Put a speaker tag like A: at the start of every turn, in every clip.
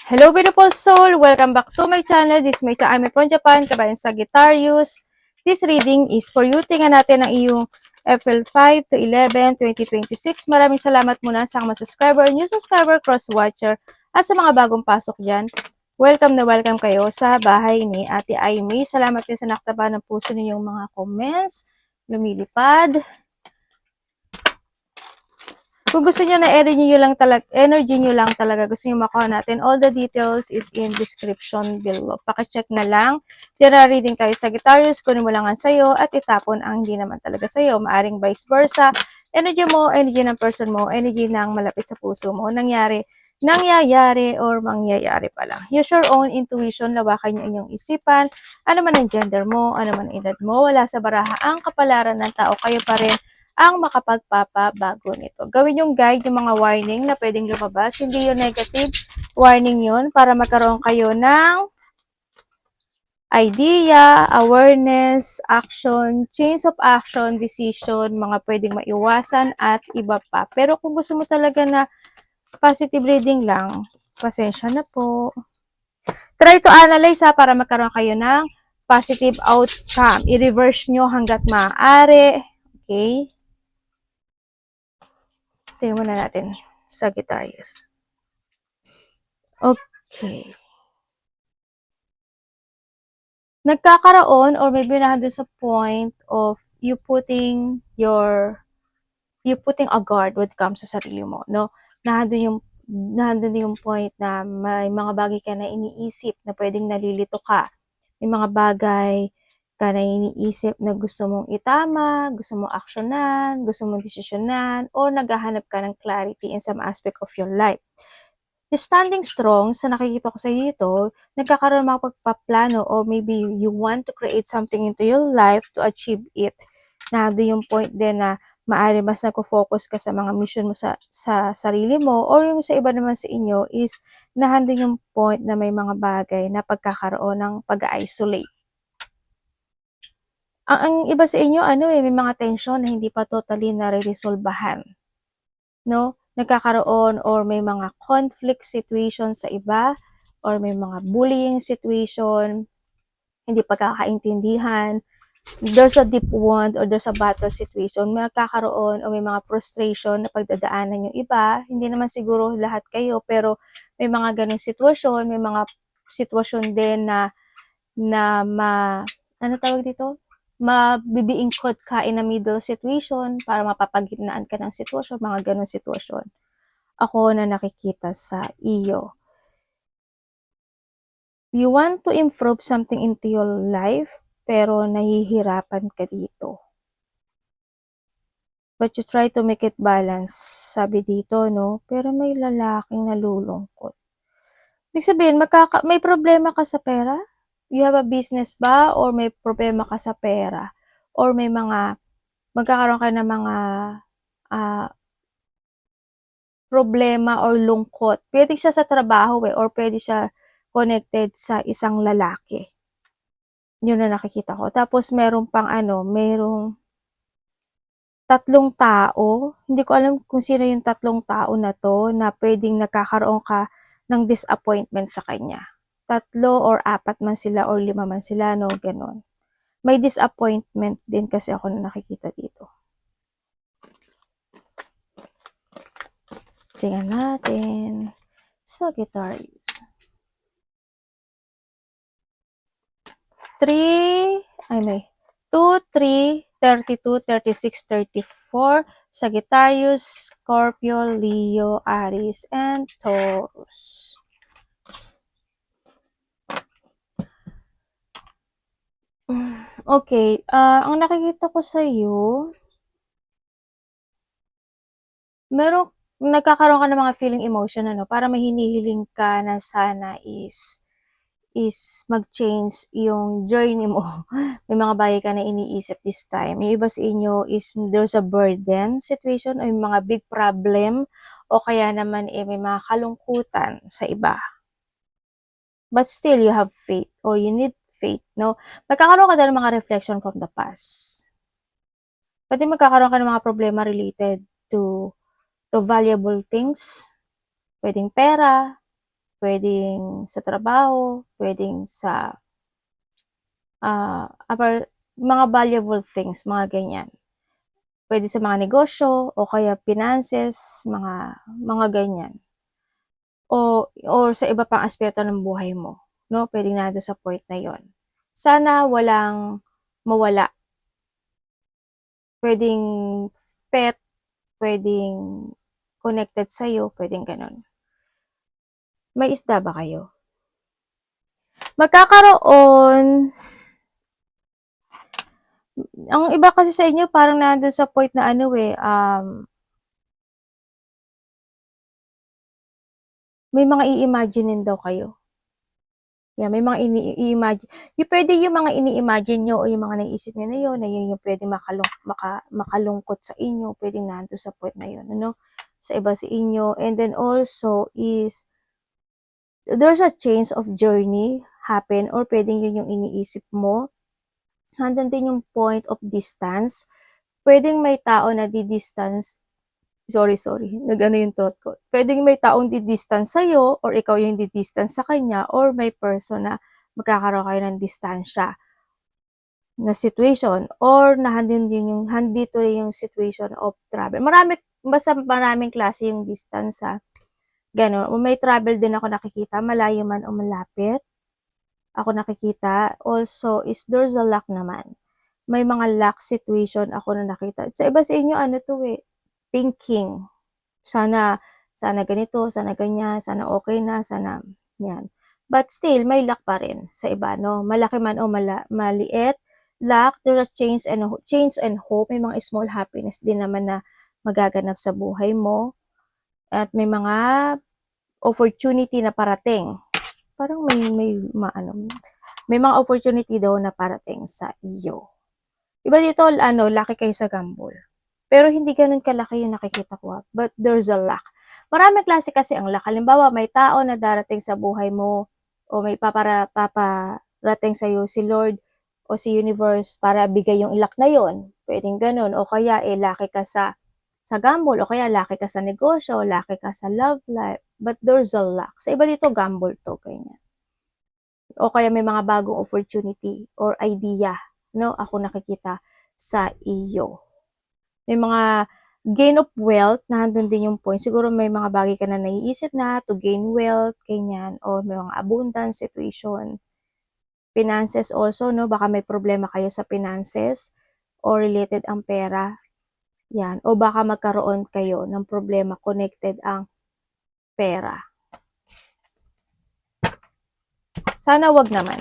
A: Hello beautiful soul! Welcome back to my channel. This is my channel. I'm from Japan, kabayan Sagittarius. This reading is for you. Tingnan natin ang iyong April 5 to 11, 2026. Maraming salamat muna sa mga subscriber, new subscriber, cross-watcher, at sa mga bagong pasok dyan. Welcome na welcome kayo sa bahay ni Ate Aimee. Salamat din sa naktaba ng puso ninyong mga comments. Lumilipad. Kung gusto niyo na energy niyo lang talaga, gusto niyo makuha natin, all the details is in description below. Paki-check na lang. Tira reading tayo sa Sagittarius, kunin mo lang ang sayo at itapon ang hindi naman talaga sayo. Maaring vice versa. Energy mo, energy ng person mo, energy ng malapit sa puso mo, nangyayari or mangyayari pa lang. Use your own intuition, lawakan niyo inyong isipan, ano man ang gender mo, ano man ang edad mo, wala sa baraha ang kapalaran ng tao, kayo pa rin ang makapagpapabago nito. Gawin yung guide, yung mga warning na pwedeng lumabas. Hindi yung negative warning yun para magkaroon kayo ng idea, awareness, action, change of action, decision, mga pwedeng maiwasan at iba pa. Pero kung gusto mo talaga na positive reading lang, pasensya na po. Try to analyze para magkaroon kayo ng positive outcome. I-reverse nyo hanggat maaari. Okay? Tingnan muna natin. Sagittarius. Okay. Nagkakaroon or maybe nandun sa point of you putting a guard when it comes sa sarili mo, no? Nandun yung point na may mga bagay ka na iniisip na pwedeng nalilito ka. May mga bagay ka na iniisip na gusto mong itama, gusto mong aksyonan, gusto mong desisyonan, o naghahanap ka ng clarity in some aspect of your life. You're standing strong, sa nakikita ko sa dito, nagkakaroon ng mga pagpaplano or maybe you want to create something into your life to achieve it. Na doon yung point din na maaari mas nagko-focus ka sa mga mission mo sa sarili mo or yung sa iba naman sa inyo is nahandun yung point na may mga bagay na pagkakaroon ng pag-isolate. Ang iba sa inyo, may mga tension na hindi pa totally nare-resolbahan. No? Nagkakaroon or may mga conflict situation sa iba or may mga bullying situation, hindi pagkakaintindihan, there's a deep wound or there's a battle situation, may magkakaroon o may mga frustration na pagdadaanan yung iba, hindi naman siguro lahat kayo, pero may mga ganong sitwasyon, may mga sitwasyon din ano tawag dito? Mabibiingkot ka in a middle situation para mapapagitnaan ka ng sitwasyon, mga ganong sitwasyon. Ako na nakikita sa iyo. You want to improve something into your life, pero nahihirapan ka dito. But you try to make it balance, sabi dito, no? Pero may lalaking nalulungkot. Ibig sabihin, may problema ka sa pera? You have a business ba? Or may problema ka sa pera? Or may magkakaroon ka ng mga problema or lungkot. Pwede siya sa trabaho or pwede siya connected sa isang lalaki. Yun na nakikita ko. Tapos meron pang merong tatlong tao. Hindi ko alam kung sino yung tatlong tao na to na pwedeng nakakaroon ka ng disappointment sa kanya. 3 or 4 man sila or 5 man sila, no? Ganon. May disappointment din kasi ako na nakikita dito. Tingnan natin. Sagittarius. 2, 3, 32, 36, 34, Sagittarius, Scorpio, Leo, Aries, and Taurus. Okay, ang nakikita ko sa iyo, nagkakaroon ka ng mga feeling emotion, para may hinihiling ka na sana is mag-change yung journey mo. May mga bagay ka na iniisip this time. Yung iba sa inyo is there's a burden situation o yung mga big problem o kaya naman may mga kalungkutan sa iba. But still, you have faith or you need faith, no? Magkakaroon ka din ng mga reflection from the past. Pwede magkakaroon ka ng mga problema related to valuable things. Pwedeng pera, Pwedeng sa trabaho, pwedeng sa mga valuable things, mga ganyan. Pwede sa mga negosyo o kaya finances, mga ganyan. Or sa iba pang aspeto ng buhay mo, no? Pwedeng nandun sa point na yon. Sana walang mawala. Pwedeng pet, pwedeng connected sa'yo, pwedeng ganun. May isda ba kayo? Magkakaroon, ang iba kasi sa inyo parang nandun sa point na may mga i-imagine daw kayo. Yeah, may mga i-imagine. Yung pwede yung mga ini-imagine nyo o yung mga naiisip nyo na yun yung pwede makalungkot sa inyo, pwede nandun sa point na yun, ano? Sa iba sa inyo. And then also is, there's a change of journey happen or pwedeng yun yung iniisip mo. Nandun din yung point of distance. Pwedeng may tao na di-distance. Sorry. Nag-ano yung throat ko. Pwedeng may taong di-distance sa'yo or ikaw yung di-distance sa kanya or may person na magkakaroon kayo ng distansya na situation or handito rin yung situation of travel. Basta maraming klase yung distance Ganon. May travel din ako nakikita, malayo man o malapit. Ako nakikita. Also, is there's a luck naman. May mga luck situation ako na nakita. Sa iba sa inyo, thinking. Sana ganito, sana ganyan, sana okay na, sana yan. But still, may luck pa rin sa iba, no? Malaki man o maliit, luck, there's a change and hope. May mga small happiness din naman na magaganap sa buhay mo. At may mga opportunity na parating. Parang may mga opportunity daw na parating sa iyo. Iba dito, laki kayo sa gamble. Pero hindi ganun kalaki yung nakikita ko. But there's a luck. Maraming klase kasi ang luck. Halimbawa, may tao na darating sa buhay mo o may paparating sa iyo si Lord o si Universe para bigay yung luck na yon. Pwedeng ganun. O kaya, laki ka sa gamble. O kaya, laki ka sa negosyo. Laki ka sa love life. But there's a luck. Sa iba dito, gamble to. Ganyan. O kaya may mga bagong opportunity or idea. No? Ako nakikita sa iyo. May mga gain of wealth, nandun din yung point. Siguro may mga bagay ka na naiisip na to gain wealth, ganyan, o may mga abundance situation. Finances also, no? Baka may problema kayo sa finances or related ang pera. Yan. O baka magkaroon kayo ng problema connected ang pera. Sana wag naman.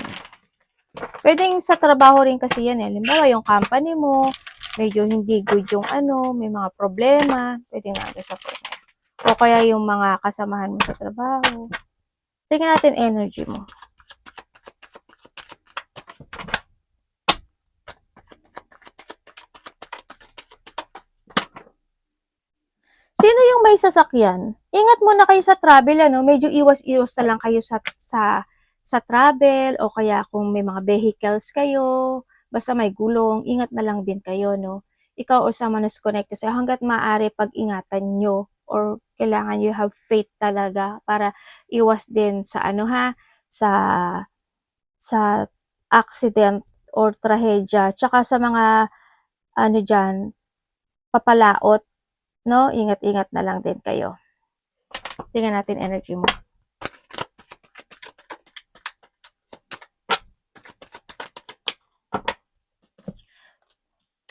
A: Pwedeng sa trabaho rin kasi yan. Halimbawa, yung company mo, medyo hindi good yung may mga problema, pwede nga sa point. O kaya yung mga kasamahan mo sa trabaho. Tingnan natin energy mo. Sino yung may sasakyan? Ingat muna kayo sa travel, medyo iwas-iwas na lang kayo sa travel o kaya kung may mga vehicles kayo, basta may gulong, ingat na lang din kayo, no? Ikaw or someone who's connected sa'yo, hanggat maaari pag-ingatan nyo or kailangan you have faith talaga para iwas din sa sa accident or trahedya, tsaka sa mga dyan, papalaot, no? Ingat-ingat na lang din kayo. Tingnan natin energy mo.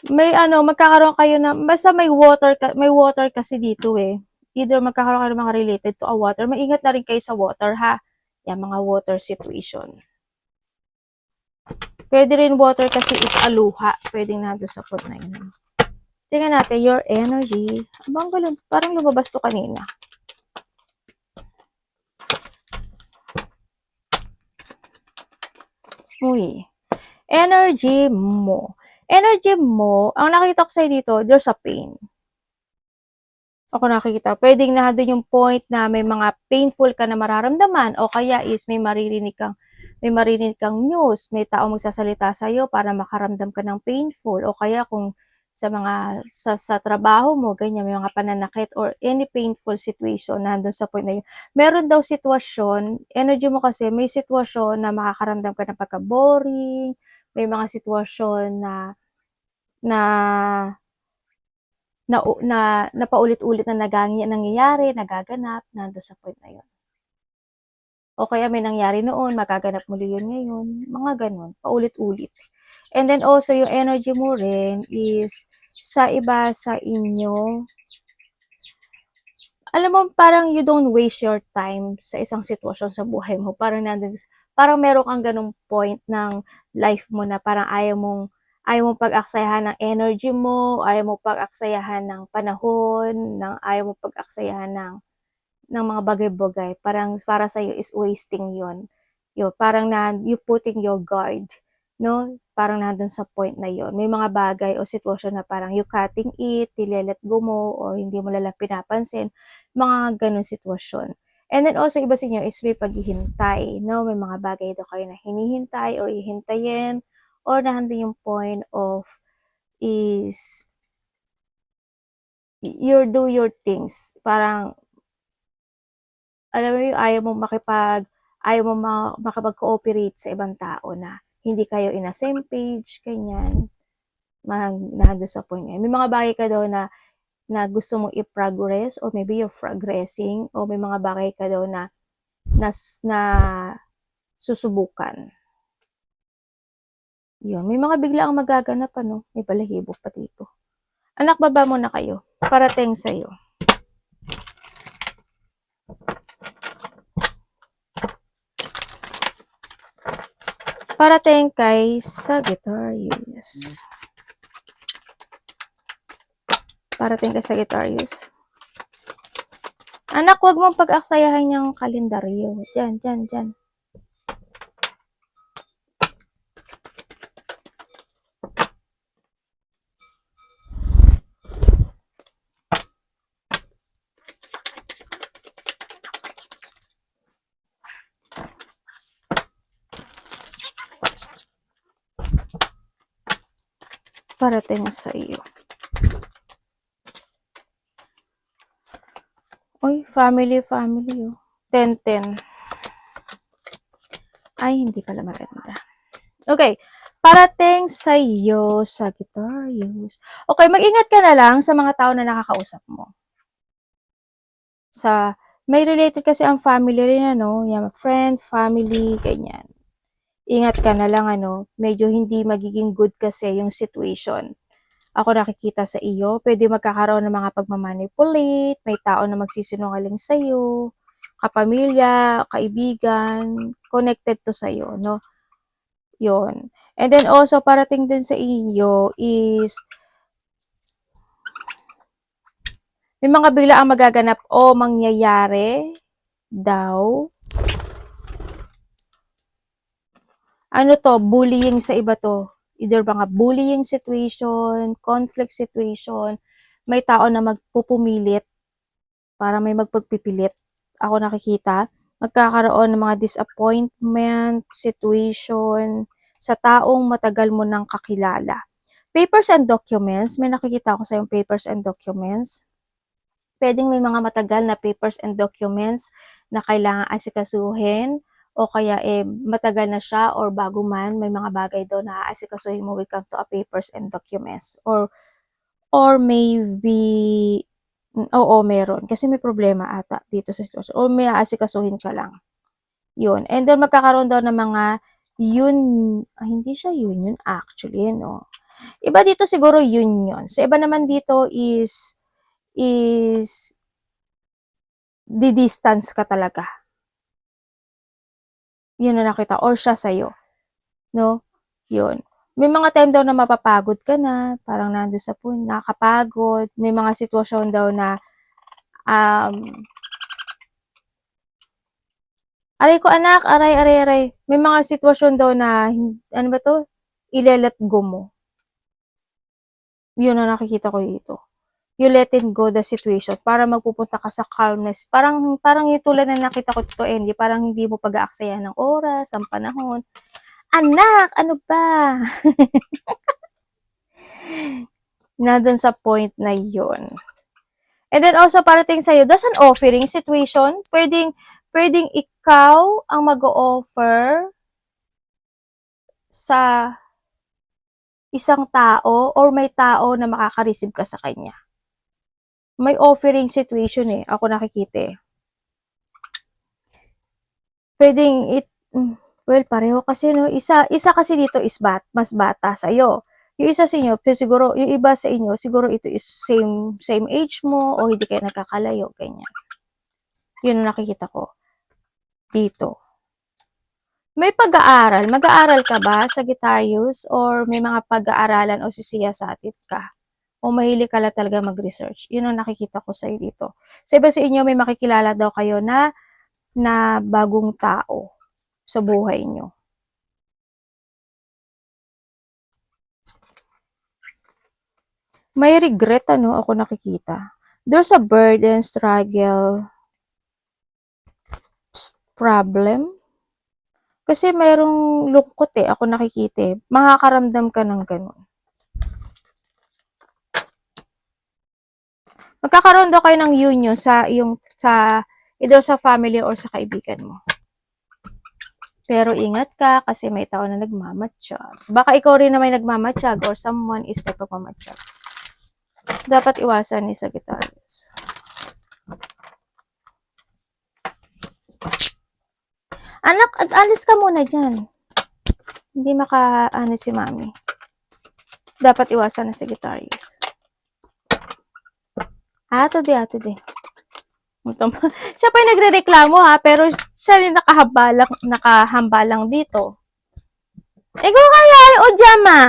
A: May magkakaroon kayo na, basta may water kasi dito Either magkakaroon kayo ng mga related to a water. Maingat na rin kayo sa water, ha? Yan, mga water situation. Pwede rin water kasi is aluha. Pwedeng nado sa foot na yun. Tingnan natin your energy. Abang galon, parang lumabas to kanina. Uy. Energy mo. Energy mo, ang nakita ko sa'yo dito, there's a pain. Ako nakikita. Pwedeng na doon yung point na may mga painful ka na mararamdaman o kaya is may maririnig kang news, may tao magsasalita sa iyo para makaramdam ka ng painful o kaya kung sa trabaho mo, ganyan, may mga pananakit or any painful situation na nandun sa point na yun. Meron daw sitwasyon, energy mo kasi may sitwasyon na makakaramdam ka ng pagka-boring, may mga sitwasyon na na paulit-ulit na nangyayari, nagaganap, nandun sa point na yun. O kaya may nangyari noon, magaganap muli yun ngayon, mga ganun, paulit-ulit. And then also, yung energy mo rin is sa iba sa inyo, alam mo, parang you don't waste your time sa isang sitwasyon sa buhay mo. Parang meron kang ganung point ng life mo na parang ayaw mong pag-aksayahan ng energy mo, ayaw mong pag-aksayahan ng panahon, ayaw mong pag-aksayahan ng mga bagay-bagay. Parang para sa'yo is wasting yon. Parang you putting your guard, no? Parang nandun sa point na yon. May mga bagay o sitwasyon na parang you cutting it, nilelet go mo, or hindi mo lalang pinapansin. Mga ganun sitwasyon. And then also, iba sa inyo is may paghihintay, no? May mga bagay daw kayo na hinihintay or hihintayin, or nandun yung point of is you do your things. Parang alam mo yung ayaw mo makipag-cooperate sa ibang tao na hindi kayo in a same page, ganyan. Nandun sa point ngayon. May mga bagay ka daw na gusto mong i-progress or maybe you're progressing o may mga bagay ka daw na susubukan. Yun. May mga bigla ang magaganap, ano? May balahibo pa dito. Anak, baba mo na kayo. Parating sa'yo. Parating kay Sagittarius. Parating kay Sagittarius. Anak, wag mong pag-aksayahan yung kalendaryo. Diyan, diyan, diyan. Parating sa iyo. Uy, family, oh. 10-10. Ay, hindi pala maganda. Okay. Parating sa iyo, Sagittarius. Okay, mag-ingat ka na lang sa mga tao na nakakausap mo. May related kasi ang family rin, ano? Yan, friend, family, ganyan. Ingat ka na lang, ano? Medyo hindi magiging good kasi yung situation. Ako nakikita sa iyo, pwede magkakaroon ng mga pagmamanipulate, may tao na magsisinungaling sa iyo, kapamilya, kaibigan, connected to sa iyo, no? Yon. And then also, parating din sa iyo is may mga bigla ang magaganap o mangyayari daw. Ano to? Bullying sa iba to. Either mga bullying situation, conflict situation, may tao na magpupumilit para may magpagpipilit. Ako nakikita, magkakaroon ng mga disappointment situation sa taong matagal mo nang kakilala. Papers and documents, may nakikita ako sa yung papers and documents. Pwedeng may mga matagal na papers and documents na kailangan asikasuhin o kaya matagal na siya or bago man, may mga bagay daw na asikasuhin mo when it comes to a papers and documents or maybe oo, meron. Kasi may problema ata dito sa sitwasyon. O may aasikasuhin ka lang. Yun. And then, magkakaroon daw ng mga hindi siya union actually, no? Iba dito siguro union. Sa iba naman dito is di-distance ka talaga. Yun na nakita. Or siya sa'yo. No? Yun. May mga time daw na mapapagod ka na, parang nandun sa point, nakakapagod. May mga sitwasyon daw na aray ko anak, aray. May mga sitwasyon daw na, ano ba to? I-let go mo. Yun na nakikita ko dito. You let it go the situation para magpupunta ka sa calmness. Parang yung tulad na nakita ko dito, Andy, parang hindi mo pag-aaksayahan ng oras, ng panahon. Anak, ano ba? Nandun sa point na yun. And then also, parating sa'yo, there's an offering situation. Pwedeng ikaw ang mag-o-offer sa isang tao or may tao na makaka-receive ka sa kanya. May offering situation eh. Ako nakikita eh. Pwedeng well, pareho kasi no. Isa kasi dito is mas bata sa'yo. Yung isa sa inyo, siguro, yung iba sa inyo, siguro ito is same age mo o hindi kayo nagkakalayo, ganyan. Yun ang nakikita ko dito. May pag-aaral. Mag-aaral ka ba sa Sagittarius or may mga pag-aaralan o sisiyasatit ka? O mahilig ka lang talaga mag-research? Yun ang nakikita ko sa'yo dito. Sa iba sa inyo, may makikilala daw kayo na bagong tao sa buhay nyo. May regret, ano, ako nakikita. There's a burden, struggle, problem. Kasi mayroong lungkot eh, ako nakikita eh. Makakaramdam ka ng ganun. Magkakaroon daw kayo ng union sa either sa family or sa kaibigan mo. Pero ingat ka kasi may tao na nagmamatsyag. Baka ikaw rin na may nagmamatsyag or someone is may pagmamatsyag. Dapat iwasan ni Sagittarius. Anak, alis ka muna dyan. Hindi maka-ano si mami. Dapat iwasan na Sagittarius. Ato di. Siya pa yung nagre-reklamo ha, pero siya rin nakahambalang dito. Ikaw kaya ay Ojama.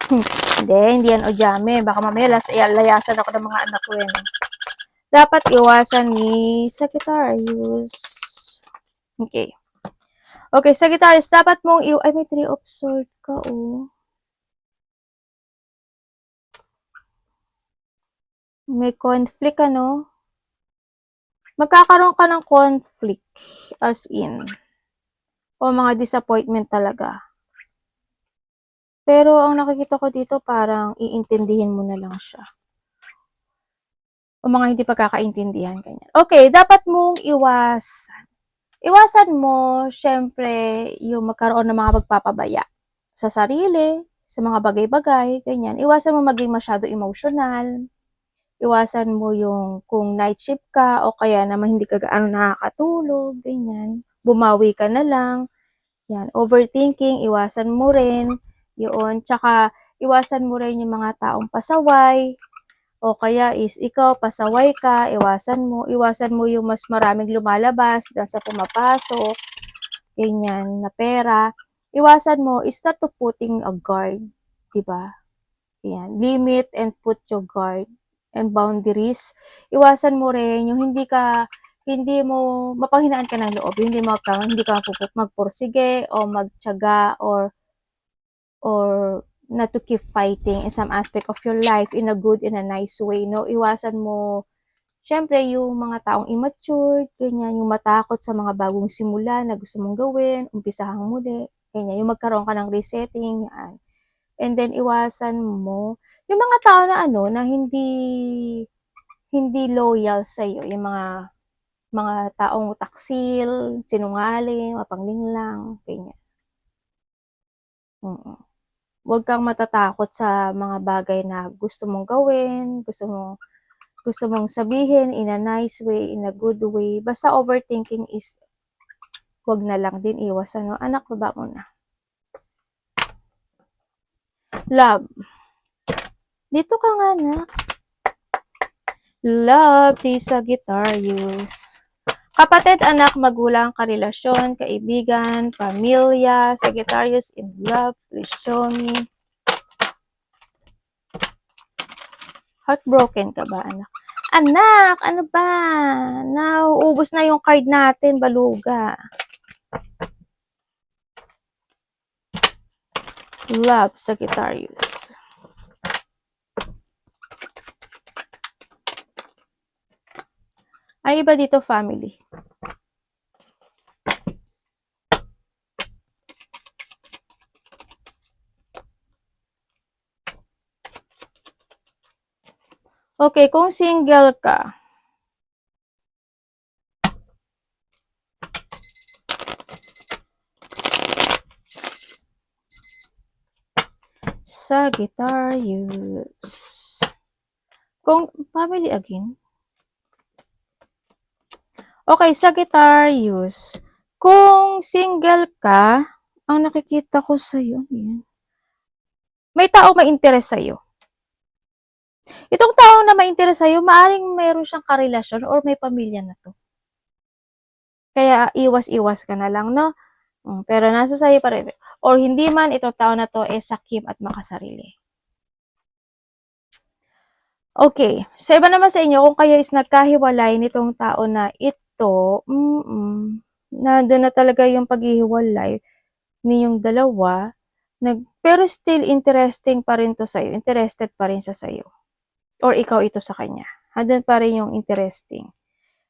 A: Hindi yan Ojame. Baka mamaya layasan ako ng mga anak ko yan. Dapat iwasan ni Sagittarius. Okay. Okay, Sagittarius, dapat mong ay may 3 of Swords ka, oh. May conflict, ano? Magkakaroon ka ng conflict, as in. O mga disappointment talaga. Pero ang nakikita ko dito, parang iintindihin mo na lang siya. O mga hindi pagkakaintindihan, ganyan. Okay, dapat mong iwasan. Iwasan mo, syempre, yung magkaroon ng mga pagpapabaya sa sarili, sa mga bagay-bagay, ganyan. Iwasan mo maging masyado emotional. Iwasan mo yung kung night shift ka o kaya naman hindi ka gaano nakakatulog, ganyan. Bumawi ka na lang. Yan, overthinking, iwasan mo rin. Yun, tsaka iwasan mo rin yung mga taong pasaway. O kaya is ikaw, pasaway ka, iwasan mo yung mas maraming lumalabas dahil sa pumapasok, ganyan, na pera. Iwasan mo is not to putting a guard, diba? Yan, limit and put your guard and boundaries. Iwasan mo rin yung hindi mo, mapanghinaan ka ng loob, hindi ka magpursige o magtiyaga or not to keep fighting in some aspect of your life in a good, in a nice way, no? Iwasan mo, syempre, yung mga taong immature, ganyan, yung matakot sa mga bagong simula na gusto mong gawin, umpisahang muli, ganyan, yung magkaroon ka ng resetting, yan. And then, iwasan mo, yung mga tao na na hindi loyal sa'yo, yung mga taong taksil, sinungaling, mapanglinglang, ganyan. Huwag kang matatakot sa mga bagay na gusto mong gawin, gusto mong sabihin in a nice way, in a good way. Basta overthinking is huwag na lang din, iwasan. No? Anak, baba mo na. Love. Dito ka nga, anak. Love, di Sagittarius. Kapatid, anak, magulang, karelasyon, kaibigan, pamilya, Sagittarius in love, please show me. Heartbroken ka ba, anak? Anak, ano ba? Nauubos na yung card natin, baluga. Love, Sagittarius. Ay, iba dito, family. Okay, kung single ka, Sagittarius. Kung family again. Okay, Sagittarius. Kung single ka, ang nakikita ko sa'yo, yan. May tao ma-interest sa'yo. Itong tao na ma-interest sa'yo, maaring mayroon siyang karelasyon or may pamilya na to. Kaya iwas-iwas ka na lang, no? Pero nasa sa'yo pa rin. Or hindi man itong tao na to sakim at makasarili. Okay, sa iba naman sa inyo, kung kayo is nagkahiwalay nitong tao na ito, nandun na talaga yung paghihiwalay ninyong dalawa, pero still interesting pa rin to sa'yo, interested pa rin sa sa'yo. Or ikaw ito sa kanya. Andun pa rin yung interesting.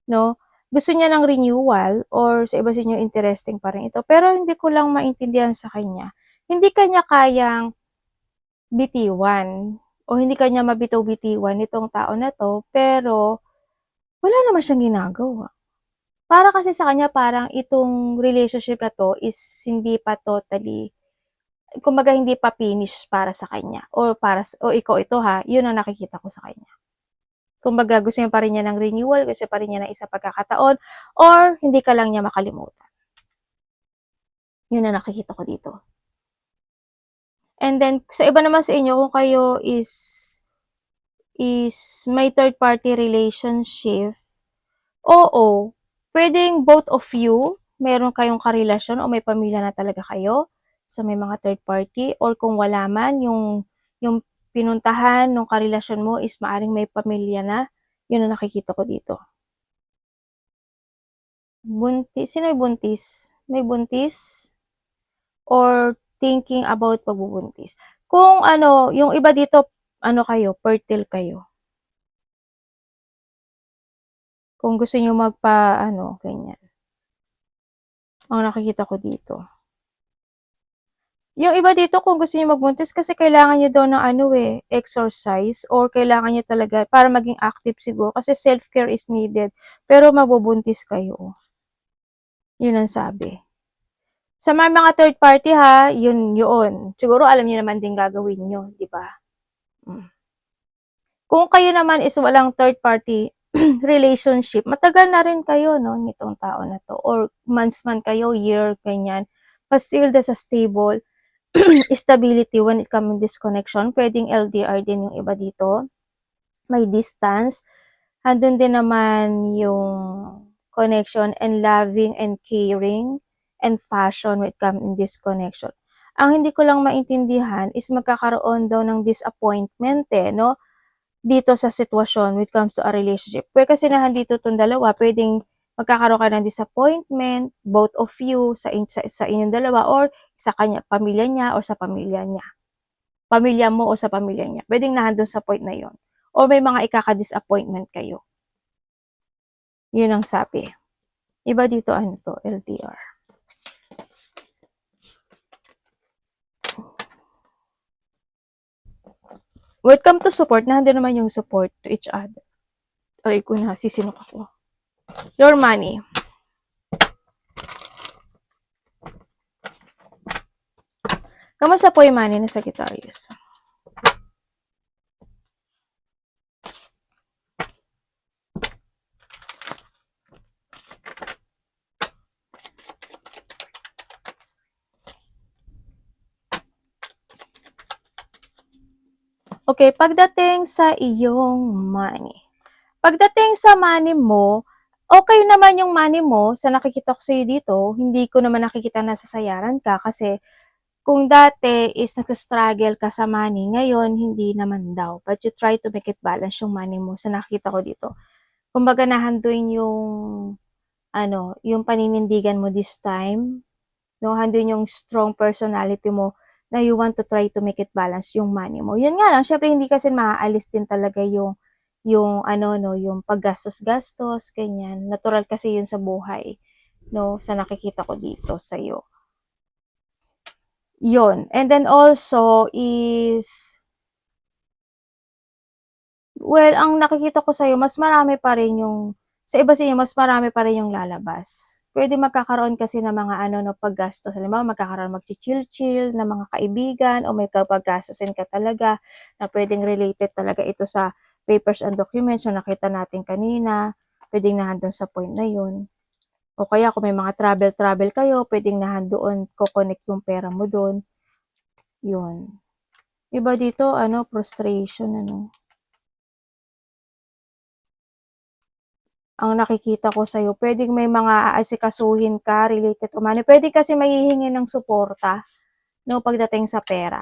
A: No? Gusto niya ng renewal or sa iba sa inyo interesting pa rin ito. Pero hindi ko lang maintindihan sa kanya. Hindi kanya kayang bitiwan o hindi kanya mabitaw-bitiwan itong tao na to, pero wala naman siyang ginagawa. Para kasi sa kanya parang itong relationship na to is hindi pa totally, kumbaga hindi pa finish para sa kanya or ikaw ito ha, yun ang nakikita ko sa kanya. Kumbaga gusto niya pa rin niya ng renewal, gusto pa rin niya ng isang pagkakataon or hindi ka lang niya makalimutan. Yun ang nakikita ko dito. And then sa iba naman sa inyo, kung kayo is may third party relationship, oo, pwedeng both of you, meron kayong karelasyon o may pamilya na talaga kayo sa may mga third party, or kung wala man, yung pinuntahan ng karelasyon mo is maaring may pamilya na, yun ang nakikita ko dito. Buntis, sino may buntis? May buntis? Or thinking about pagbubuntis? Kung ano, yung iba dito, ano kayo, fertile kayo. Kung gusto niyo ganyan. Ang nakikita ko dito. Yung iba dito, kung gusto niyo magbuntis, kasi kailangan niyo daw ng exercise, or kailangan niyo talaga, para maging active siguro, kasi self-care is needed. Pero mabubuntis kayo. Yun ang sabi. Sa mga third party ha, yun. Siguro alam niyo naman din gagawin niyo, di ba? Kung kayo naman is walang third party relationship, matagal na rin kayo, no, nitong tao na to. Or months man kayo, year, ganyan. But still, there's a stable stability when it comes to this connection. Pwedeng LDR din yung iba dito. May distance. Andun din naman yung connection and loving and caring and fashion when it comes in this connection. Ang hindi ko lang maintindihan is magkakaroon daw ng disappointment no? Dito sa sitwasyon when it comes to a relationship. Pwede kasi na dito itong dalawa, pwedeng magkakaroon ka ng disappointment, both of you, sa inyong dalawa, or sa kanya, pamilya niya, or sa pamilya niya. Pamilya mo o sa pamilya niya. Pwedeng nandun sa point na yon. O may mga ikaka-disappointment kayo. Yun ang sabi. Iba dito, LDR. When it comes to support, nandun naman yung support to each other. Aray ko na, sisinok ako. Your money. Kamusta po yung money na Sagittarius? Okay, pagdating sa iyong money. Pagdating sa money mo, okay naman yung money mo sa nakikita ko sa'yo dito. Hindi ko naman nakikita na sasayaran ka kasi kung dati is nagsastruggle ka sa money, ngayon hindi naman daw. But you try to make it balance yung money mo sa nakikita ko dito. Kumbaga nahanduin yung paninindigan mo this time. No, handun yung strong personality mo na you want to try to make it balance yung money mo. Yun nga lang, syempre hindi kasi maaalis din talaga yung yung paggastos-gastos, ganyan. Natural kasi yun sa buhay, no, sa nakikita ko dito sa iyo. Yun. And then also is Well, ang nakikita ko sa'yo mas marami pa rin yung sa iba sa inyo mas marami pa rin yung lalabas. Puwede magkakaroon kasi ng mga ano 'no, paggastos. Halimbawa magkakaroon magchi-chill-chill na mga kaibigan o may paggastusin ka talaga na puwedeng related talaga ito sa papers and documents yung nakita natin kanina, puwedeng nando'n sa point na yun. O kaya kung may mga travel-travel kayo, puwedeng nandoon ko-connect yung pera mo do'n, yun. Iba dito ano, frustration ano. Ang nakikita ko sa'yo, puwedeng may mga aasikasuhin ka related to money. Puwede kasi manghihingi ng suporta 'no, pagdating sa pera.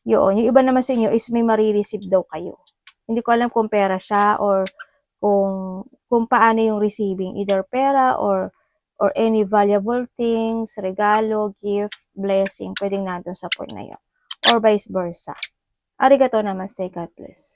A: Yoon, yung iba naman sa inyo is may mare-receive daw kayo. Hindi ko alam kung pera siya or kung paano yung receiving, either pera or any valuable things, regalo, gift, blessing, puwedeng nandun sa point na yun or vice versa. Arigato namaste, God bless.